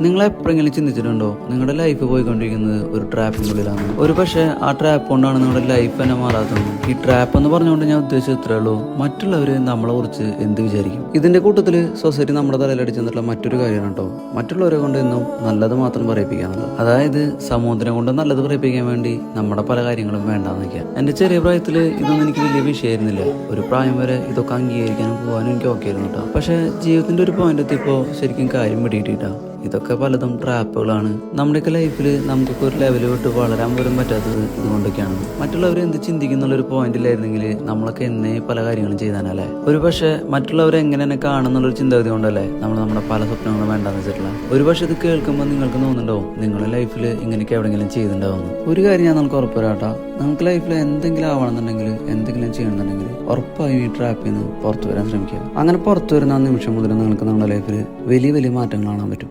നിങ്ങൾ എപ്പോഴെങ്കിലും ചിന്തിച്ചിട്ടുണ്ടോ നിങ്ങളുടെ ലൈഫ് പോയിക്കൊണ്ടിരിക്കുന്നത് ഒരു ട്രാപ്പിനുള്ളിലാണ്? ഒരു പക്ഷേ ആ ട്രാപ്പ് കൊണ്ടാണ് നിങ്ങളുടെ ലൈഫ് തന്നെ മാറാത്തത്. ഈ ട്രാപ്പ് എന്ന് പറഞ്ഞുകൊണ്ട് ഞാൻ ഉദ്ദേശിച്ചത് ഇത്രേ ഉള്ളൂ, മറ്റുള്ളവര് നമ്മളെ കുറിച്ച് എന്ത് വിചാരിക്കും. ഇതിന്റെ കൂട്ടത്തിൽ സൊസൈറ്റി നമ്മുടെ തലയിലടിച്ചെന്നിട്ടുള്ള മറ്റൊരു കാര്യമാണ് കേട്ടോ, മറ്റുള്ളവരെ കൊണ്ട് എന്നും നല്ലത് മാത്രം പറയിപ്പിക്കാന്നുള്ളത്. അതായത് സമൂഹത്തിനെ കൊണ്ട് നല്ലത് പറയിപ്പിക്കാൻ വേണ്ടി നമ്മുടെ പല കാര്യങ്ങളും വേണ്ടാന്ന് വെക്കാം. എന്റെ ചെറിയ പ്രായത്തിൽ ഇതൊന്നും എനിക്ക് വലിയ വിഷയമായിരുന്നില്ല. ഒരു പ്രായം വരെ ഇതൊക്കെ അംഗീകരിക്കാനും പോകാനും എനിക്ക് ഓക്കെ ആയിരുന്നു കേട്ടോ. പക്ഷെ ജീവിതത്തിന്റെ ഒരു പോയിന്റ് എത്തിയപ്പോൾ ശരിക്കും കാര്യം പിടിയിട്ടാ. ഇതൊക്കെ പലതും ട്രാപ്പുകളാണ്. നമ്മുടെയൊക്കെ ലൈഫിൽ നമുക്കൊക്കെ ഒരു ലെവൽ വിട്ട് വളരാൻ പോലും പറ്റാത്തത് ഇതുകൊണ്ടൊക്കെയാണ്. മറ്റുള്ളവർ എന്ത് ചിന്തിക്കുന്നുള്ളൊരു പോയിന്റിലായിരുന്നെങ്കിൽ നമ്മളൊക്കെ എന്നേ പല കാര്യങ്ങളും ചെയ്താനല്ലേ. ഒരു പക്ഷെ മറ്റുള്ളവർ എങ്ങനെ തന്നെ കാണുന്നുള്ളൊരു ചിന്താഗതി കൊണ്ടല്ലേ നമ്മൾ നമ്മുടെ പല സ്വപ്നങ്ങളും വേണ്ടാന്ന് വെച്ചിട്ടുള്ള. ഒരു പക്ഷെ ഇത് കേൾക്കുമ്പോൾ നിങ്ങൾക്ക് തോന്നുന്നുണ്ടാവും നിങ്ങളുടെ ലൈഫിൽ ഇങ്ങനെയൊക്കെ എവിടെയെങ്കിലും ചെയ്തിട്ടുണ്ടാവുന്നു. ഒരു കാര്യം ഞാൻ നമുക്ക് ഉറപ്പുവരാട്ടാ, നമുക്ക് ലൈഫിൽ എന്തെങ്കിലും ആവണമെന്നുണ്ടെങ്കിൽ എന്തെങ്കിലും ചെയ്യണമെന്നുണ്ടെങ്കിൽ ഉറപ്പായും ഈ ട്രാപ്പിൽ നിന്ന് പുറത്തു വരാൻ ശ്രമിക്കുക. അങ്ങനെ പുറത്തു വരുന്ന ആ നിമിഷം മുതൽ നിങ്ങൾക്ക് നമ്മുടെ ലൈഫിൽ വലിയ വലിയ മാറ്റങ്ങൾ കാണാൻ പറ്റും.